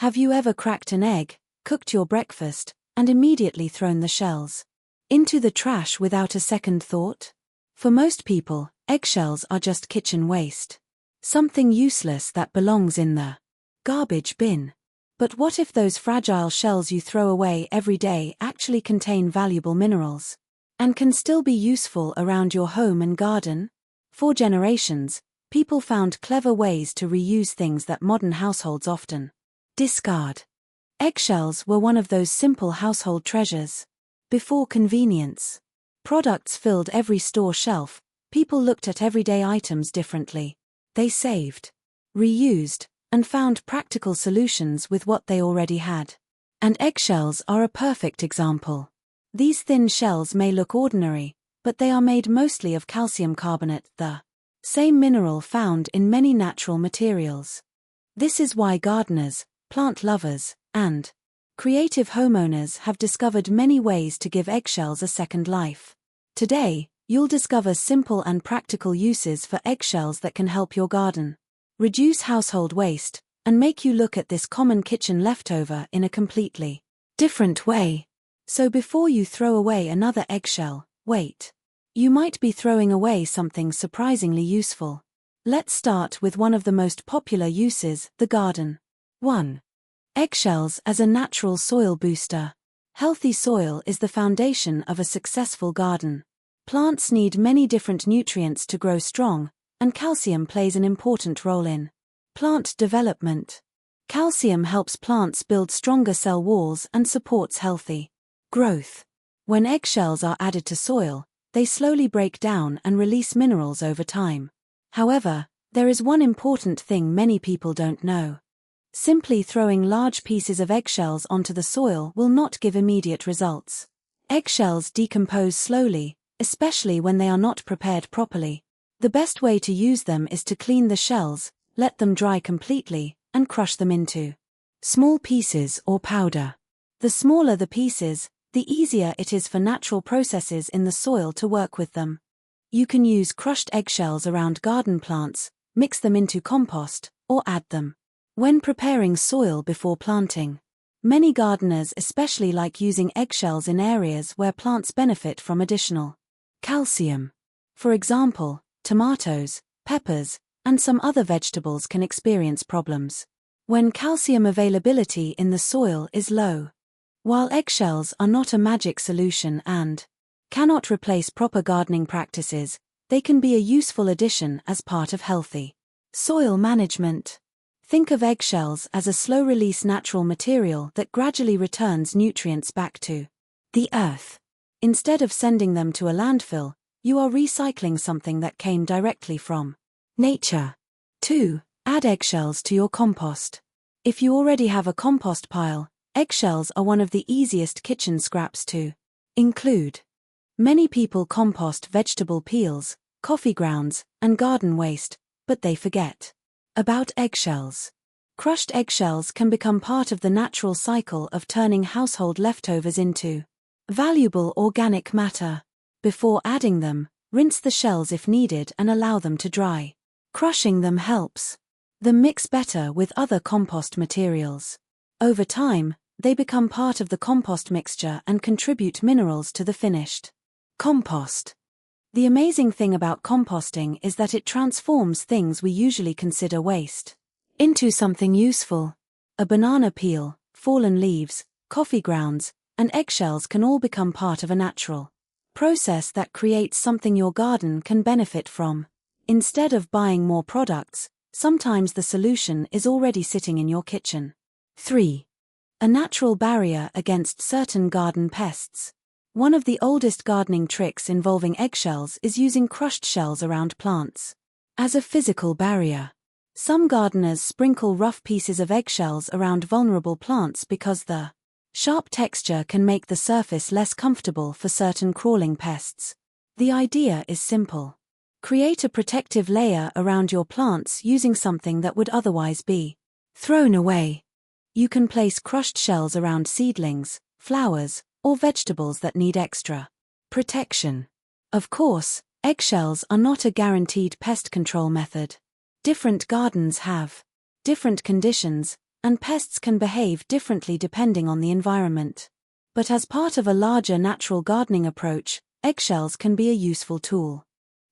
Have you ever cracked an egg, cooked your breakfast, and immediately thrown the shells into the trash without a second thought? For most people, eggshells are just kitchen waste. Something useless that belongs in the garbage bin. But what if those fragile shells you throw away every day actually contain valuable minerals and can still be useful around your home and garden? For generations, people found clever ways to reuse things that modern households often discard. Eggshells were one of those simple household treasures. Before convenience, products filled every store shelf, people looked at everyday items differently. They saved, reused, and found practical solutions with what they already had. And eggshells are a perfect example. These thin shells may look ordinary, but they are made mostly of calcium carbonate, the same mineral found in many natural materials. This is why gardeners, plant lovers, and creative homeowners have discovered many ways to give eggshells a second life. Today, you'll discover simple and practical uses for eggshells that can help your garden reduce household waste, and make you look at this common kitchen leftover in a completely different way. So before you throw away another eggshell, wait. You might be throwing away something surprisingly useful. Let's start with one of the most popular uses, the garden. 1. Eggshells as a natural soil booster. Healthy soil is the foundation of a successful garden. Plants need many different nutrients to grow strong, and calcium plays an important role in plant development. Calcium helps plants build stronger cell walls and supports healthy growth. When eggshells are added to soil, they slowly break down and release minerals over time. However, there is one important thing many people don't know. Simply throwing large pieces of eggshells onto the soil will not give immediate results. Eggshells decompose slowly, especially when they are not prepared properly. The best way to use them is to clean the shells, let them dry completely, and crush them into small pieces or powder. The smaller the pieces, the easier it is for natural processes in the soil to work with them. You can use crushed eggshells around garden plants, mix them into compost, or add them when preparing soil before planting. Many gardeners especially like using eggshells in areas where plants benefit from additional calcium. For example, tomatoes, peppers, and some other vegetables can experience problems when calcium availability in the soil is low. While eggshells are not a magic solution and cannot replace proper gardening practices, they can be a useful addition as part of healthy soil management. Think of eggshells as a slow-release natural material that gradually returns nutrients back to the earth. Instead of sending them to a landfill, you are recycling something that came directly from nature. 2. Add eggshells to your compost. If you already have a compost pile, eggshells are one of the easiest kitchen scraps to include. Many people compost vegetable peels, coffee grounds, and garden waste, but they forget about eggshells. Crushed eggshells can become part of the natural cycle of turning household leftovers into valuable organic matter. Before adding them, rinse the shells if needed and allow them to dry. Crushing them helps them mix better with other compost materials. Over time, they become part of the compost mixture and contribute minerals to the finished compost. The amazing thing about composting is that it transforms things we usually consider waste into something useful. A banana peel, fallen leaves, coffee grounds, and eggshells can all become part of a natural process that creates something your garden can benefit from. Instead of buying more products, sometimes the solution is already sitting in your kitchen. 3. A natural barrier against certain garden pests. One of the oldest gardening tricks involving eggshells is using crushed shells around plants as a physical barrier. Some gardeners sprinkle rough pieces of eggshells around vulnerable plants because the sharp texture can make the surface less comfortable for certain crawling pests. The idea is simple. Create a protective layer around your plants using something that would otherwise be thrown away. You can place crushed shells around seedlings, flowers, or vegetables that need extra protection. Of course, eggshells are not a guaranteed pest control method. Different gardens have different conditions, and pests can behave differently depending on the environment. But as part of a larger natural gardening approach, eggshells can be a useful tool.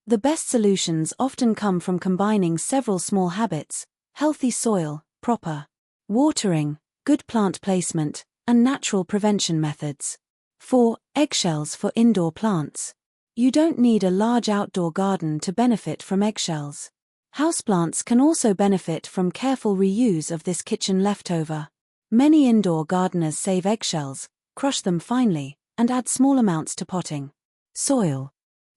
The best solutions often come from combining several small habits: healthy soil, proper watering, good plant placement, and natural prevention methods. 4. Eggshells for indoor plants. You don't need a large outdoor garden to benefit from eggshells. Houseplants can also benefit from careful reuse of this kitchen leftover. Many indoor gardeners save eggshells, crush them finely, and add small amounts to potting soil.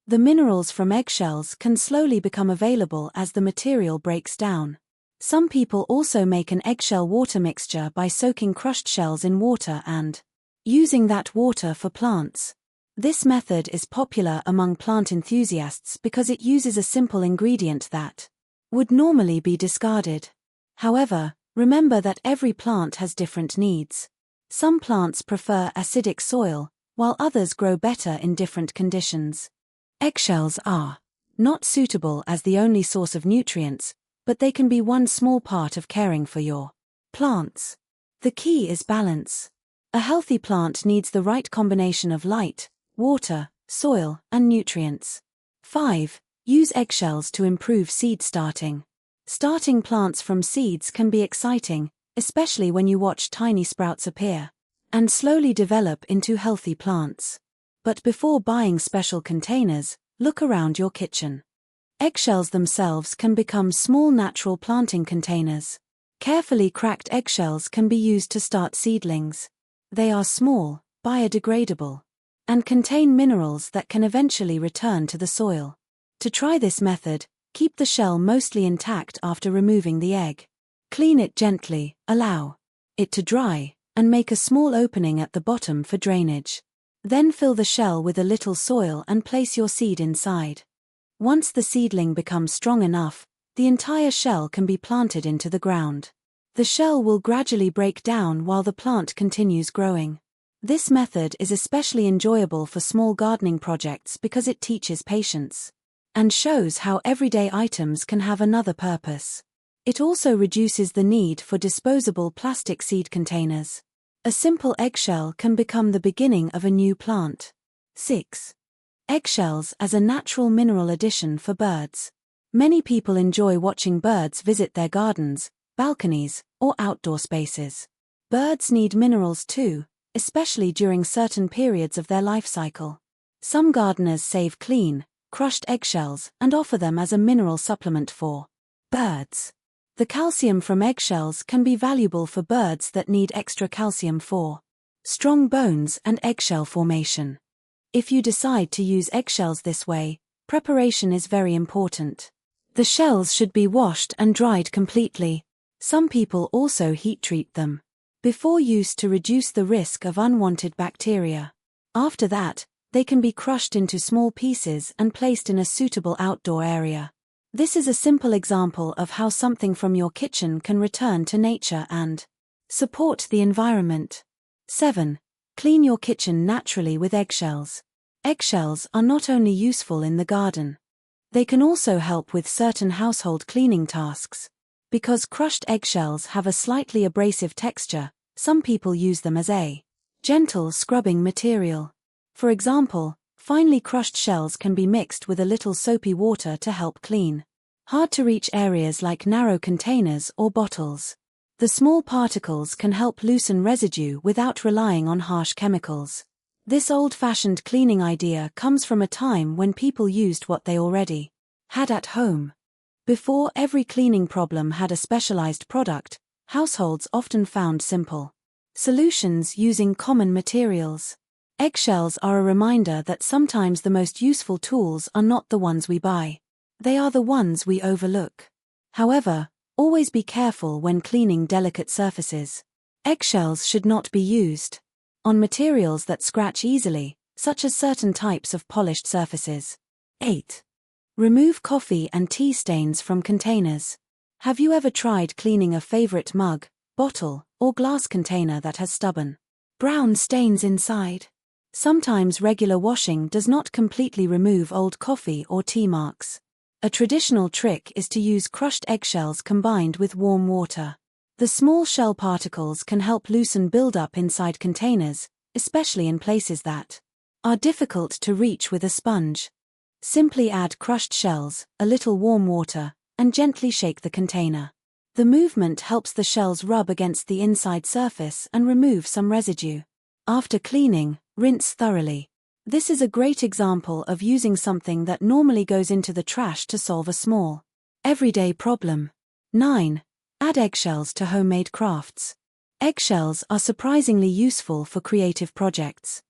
The minerals from eggshells can slowly become available as the material breaks down. Some people also make an eggshell water mixture by soaking crushed shells in water and using that water for plants. This method is popular among plant enthusiasts because it uses a simple ingredient that would normally be discarded. However, remember that every plant has different needs. Some plants prefer acidic soil, while others grow better in different conditions. Eggshells are not suitable as the only source of nutrients, but they can be one small part of caring for your plants. The key is balance. A healthy plant needs the right combination of light, water, soil, and nutrients. 5. Use eggshells to improve seed starting. Starting plants from seeds can be exciting, especially when you watch tiny sprouts appear and slowly develop into healthy plants. But before buying special containers, look around your kitchen. Eggshells themselves can become small natural planting containers. Carefully cracked eggshells can be used to start seedlings. They are small, biodegradable, and contain minerals that can eventually return to the soil. To try this method, keep the shell mostly intact after removing the egg. Clean it gently, allow it to dry, and make a small opening at the bottom for drainage. Then fill the shell with a little soil and place your seed inside. Once the seedling becomes strong enough, the entire shell can be planted into the ground. The shell will gradually break down while the plant continues growing. This method is especially enjoyable for small gardening projects because it teaches patience and shows how everyday items can have another purpose. It also reduces the need for disposable plastic seed containers. A simple eggshell can become the beginning of a new plant. 6. Eggshells as a natural mineral addition for birds. Many people enjoy watching birds visit their gardens, balconies, or outdoor spaces. Birds need minerals too, especially during certain periods of their life cycle. Some gardeners save clean, crushed eggshells and offer them as a mineral supplement for birds. The calcium from eggshells can be valuable for birds that need extra calcium for strong bones and eggshell formation. If you decide to use eggshells this way, preparation is very important. The shells should be washed and dried completely. Some people also heat treat them before use to reduce the risk of unwanted bacteria. After that, they can be crushed into small pieces and placed in a suitable outdoor area. This is a simple example of how something from your kitchen can return to nature and support the environment. 7. Clean your kitchen naturally with eggshells. Eggshells are not only useful in the garden. They can also help with certain household cleaning tasks. Because crushed eggshells have a slightly abrasive texture, some people use them as a gentle scrubbing material. For example, finely crushed shells can be mixed with a little soapy water to help clean hard-to-reach areas like narrow containers or bottles. The small particles can help loosen residue without relying on harsh chemicals. This old-fashioned cleaning idea comes from a time when people used what they already had at home. Before every cleaning problem had a specialized product, households often found simple solutions using common materials. Eggshells are a reminder that sometimes the most useful tools are not the ones we buy. They are the ones we overlook. However, always be careful when cleaning delicate surfaces. Eggshells should not be used on materials that scratch easily, such as certain types of polished surfaces. 8. Remove coffee and tea stains from containers. Have you ever tried cleaning a favorite mug, bottle, or glass container that has stubborn brown stains inside? Sometimes regular washing does not completely remove old coffee or tea marks. A traditional trick is to use crushed eggshells combined with warm water. The small shell particles can help loosen buildup inside containers, especially in places that are difficult to reach with a sponge. Simply add crushed shells, a little warm water, and gently shake the container. The movement helps the shells rub against the inside surface and remove some residue. After cleaning, rinse thoroughly. This is a great example of using something that normally goes into the trash to solve a small, everyday problem. 9. Add eggshells to homemade crafts. Eggshells are surprisingly useful for creative projects.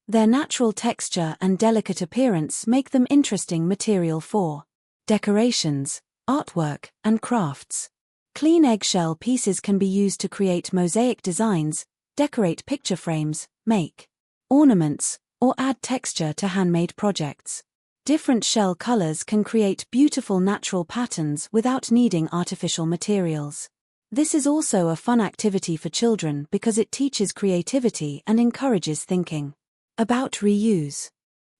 Their natural texture and delicate appearance make them interesting material for decorations, artwork, and crafts. Clean eggshell pieces can be used to create mosaic designs, decorate picture frames, make ornaments, or add texture to handmade projects. Different shell colors can create beautiful natural patterns without needing artificial materials. This is also a fun activity for children because it teaches creativity and encourages thinking about reuse.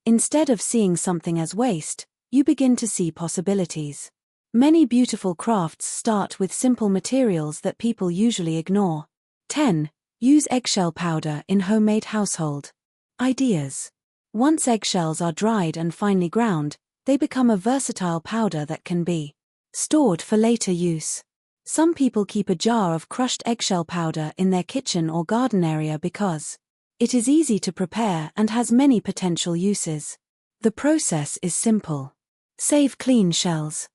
Instead of seeing something as waste, you begin to see possibilities. Many beautiful crafts start with simple materials that people usually ignore. 10. Use eggshell powder in homemade household ideas. Once eggshells are dried and finely ground, they become a versatile powder that can be stored for later use. Some people keep a jar of crushed eggshell powder in their kitchen or garden area because it is easy to prepare and has many potential uses. The process is simple. Save clean shells.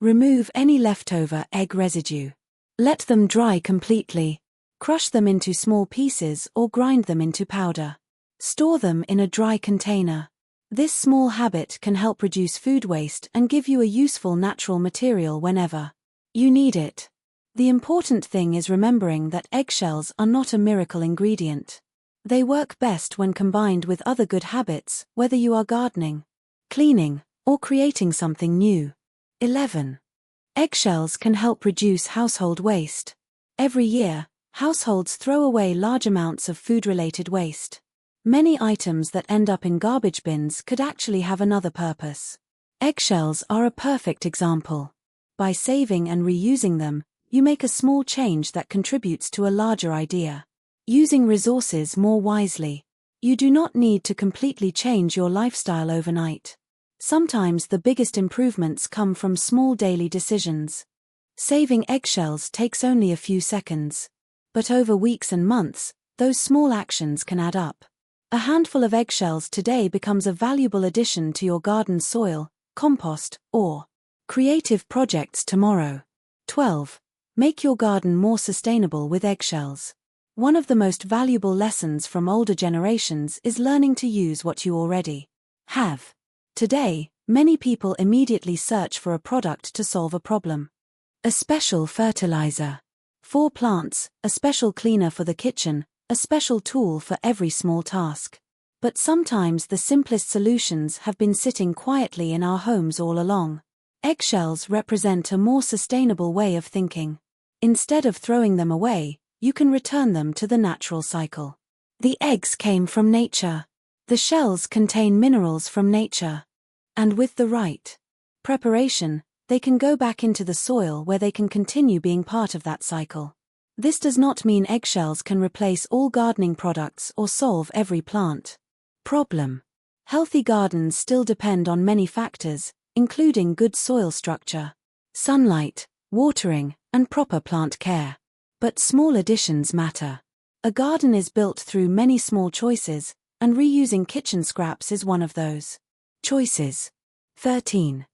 Remove any leftover egg residue. Let them dry completely. Crush them into small pieces or grind them into powder. Store them in a dry container. This small habit can help reduce food waste and give you a useful natural material whenever you need it. The important thing is remembering that eggshells are not a miracle ingredient. They work best when combined with other good habits, whether you are gardening, cleaning, or creating something new. 11. Eggshells can help reduce household waste. Every year, households throw away large amounts of food-related waste. Many items that end up in garbage bins could actually have another purpose. Eggshells are a perfect example. By saving and reusing them, you make a small change that contributes to a larger idea. Using resources more wisely. You do not need to completely change your lifestyle overnight. Sometimes the biggest improvements come from small daily decisions. Saving eggshells takes only a few seconds. But over weeks and months, those small actions can add up. A handful of eggshells today becomes a valuable addition to your garden soil, compost, or creative projects tomorrow. 12. Make your garden more sustainable with eggshells. One of the most valuable lessons from older generations is learning to use what you already have. Today, many people immediately search for a product to solve a problem. A special fertilizer for plants, a special cleaner for the kitchen, a special tool for every small task. But sometimes the simplest solutions have been sitting quietly in our homes all along. Eggshells represent a more sustainable way of thinking. Instead of throwing them away, you can return them to the natural cycle. The eggs came from nature. The shells contain minerals from nature. And with the right preparation, they can go back into the soil where they can continue being part of that cycle. This does not mean eggshells can replace all gardening products or solve every plant problem. Healthy gardens still depend on many factors, including good soil structure, sunlight, watering, and proper plant care. But small additions matter. A garden is built through many small choices, and reusing kitchen scraps is one of those choices. 13.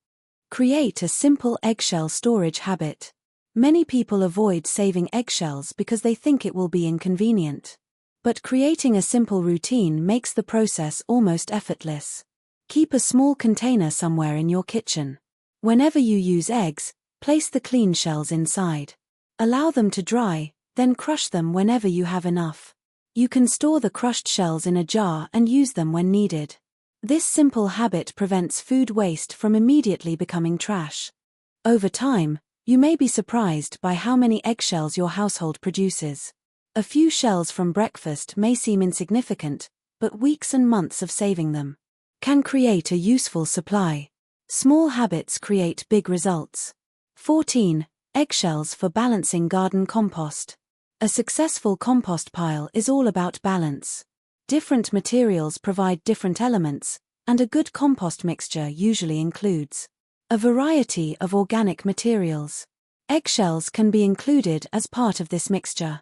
Create a simple eggshell storage habit. Many people avoid saving eggshells because they think it will be inconvenient. But creating a simple routine makes the process almost effortless. Keep a small container somewhere in your kitchen. Whenever you use eggs, place the clean shells inside. Allow them to dry, then crush them whenever you have enough. You can store the crushed shells in a jar and use them when needed. This simple habit prevents food waste from immediately becoming trash. Over time, you may be surprised by how many eggshells your household produces. A few shells from breakfast may seem insignificant, but weeks and months of saving them can create a useful supply. Small habits create big results. 14. Eggshells for balancing garden compost. A successful compost pile is all about balance. Different materials provide different elements, and a good compost mixture usually includes a variety of organic materials. Eggshells can be included as part of this mixture.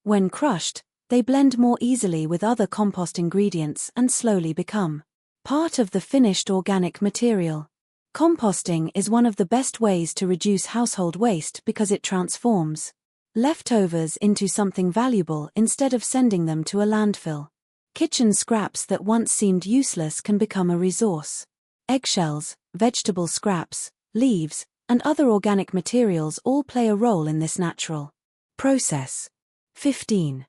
When crushed, they blend more easily with other compost ingredients and slowly become part of the finished organic material. Composting is one of the best ways to reduce household waste because it transforms leftovers into something valuable instead of sending them to a landfill. Kitchen scraps that once seemed useless can become a resource. Eggshells, vegetable scraps, leaves, and other organic materials all play a role in this natural process. 15.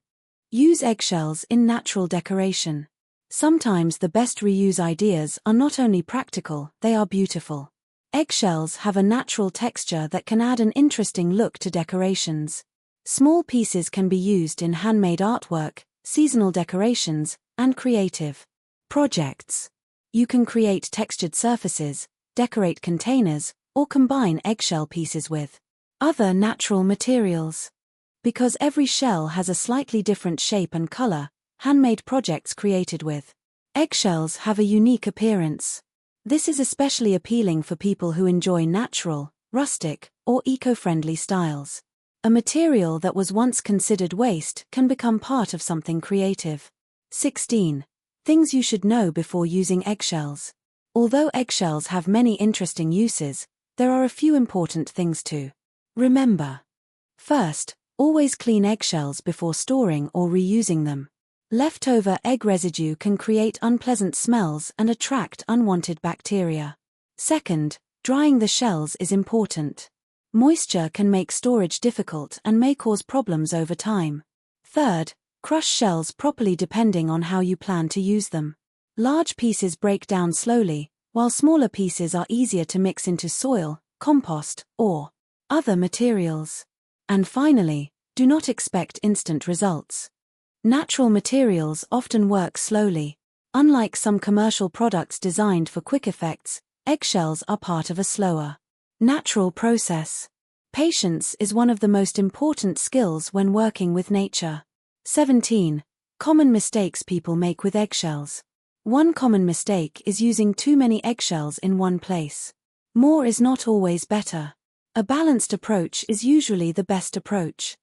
Use eggshells in natural decoration. Sometimes the best reuse ideas are not only practical, they are beautiful. Eggshells have a natural texture that can add an interesting look to decorations. Small pieces can be used in handmade artwork, seasonal decorations, and creative projects. You can create textured surfaces, decorate containers, or combine eggshell pieces with other natural materials. Because every shell has a slightly different shape and color, handmade projects created with eggshells have a unique appearance. This is especially appealing for people who enjoy natural, rustic, or eco-friendly styles. A material that was once considered waste can become part of something creative. 16. Things you should know before using eggshells. Although eggshells have many interesting uses, there are a few important things to remember. First, always clean eggshells before storing or reusing them. Leftover egg residue can create unpleasant smells and attract unwanted bacteria. Second, drying the shells is important. Moisture can make storage difficult and may cause problems over time. Third, crush shells properly depending on how you plan to use them. Large pieces break down slowly, while smaller pieces are easier to mix into soil, compost, or other materials. And finally, do not expect instant results. Natural materials often work slowly. Unlike some commercial products designed for quick effects, eggshells are part of a slower, natural process. Patience is one of the most important skills when working with nature. 17. Common mistakes people make with eggshells. One common mistake is using too many eggshells in one place. More is not always better. A balanced approach is usually the best approach.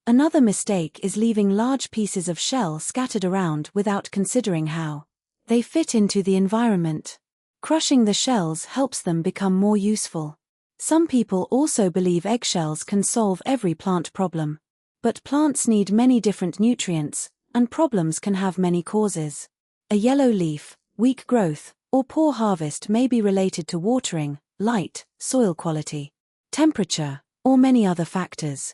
Another mistake is leaving large pieces of shell scattered around without considering how they fit into the environment. Crushing the shells helps them become more useful. Some people also believe eggshells can solve every plant problem. But plants need many different nutrients, and problems can have many causes. A yellow leaf, weak growth, or poor harvest may be related to watering, light, soil quality, temperature, or many other factors.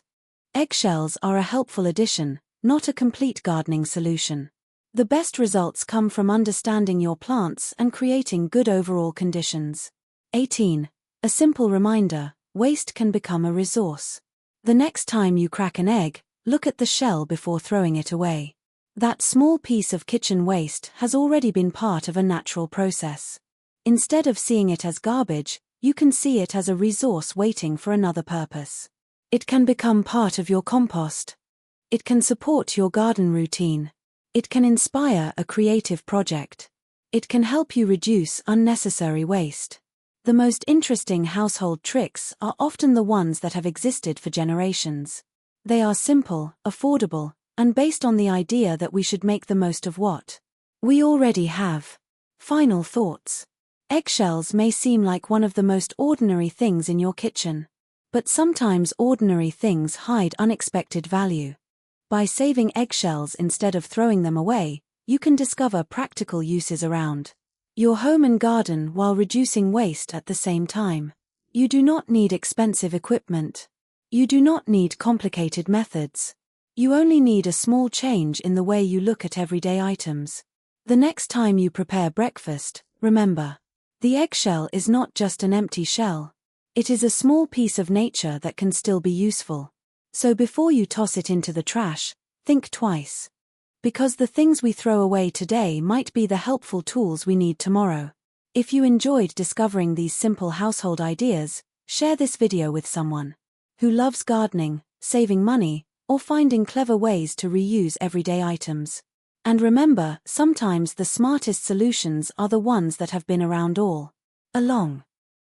Eggshells are a helpful addition, not a complete gardening solution. The best results come from understanding your plants and creating good overall conditions. 18. A simple reminder: waste can become a resource. The next time you crack an egg, look at the shell before throwing it away. That small piece of kitchen waste has already been part of a natural process. Instead of seeing it as garbage, you can see it as a resource waiting for another purpose. It can become part of your compost. It can support your garden routine. It can inspire a creative project. It can help you reduce unnecessary waste. The most interesting household tricks are often the ones that have existed for generations. They are simple, affordable, and based on the idea that we should make the most of what we already have. Final thoughts. Eggshells may seem like one of the most ordinary things in your kitchen. But sometimes ordinary things hide unexpected value. By saving eggshells instead of throwing them away, you can discover practical uses around your home and garden while reducing waste at the same time. You do not need expensive equipment. You do not need complicated methods. You only need a small change in the way you look at everyday items. The next time you prepare breakfast, remember, the eggshell is not just an empty shell. It is a small piece of nature that can still be useful. So before you toss it into the trash, think twice. Because the things we throw away today might be the helpful tools we need tomorrow. If you enjoyed discovering these simple household ideas, share this video with someone. who loves gardening, saving money, or finding clever ways to reuse everyday items. And remember, sometimes the smartest solutions are the ones that have been around all along.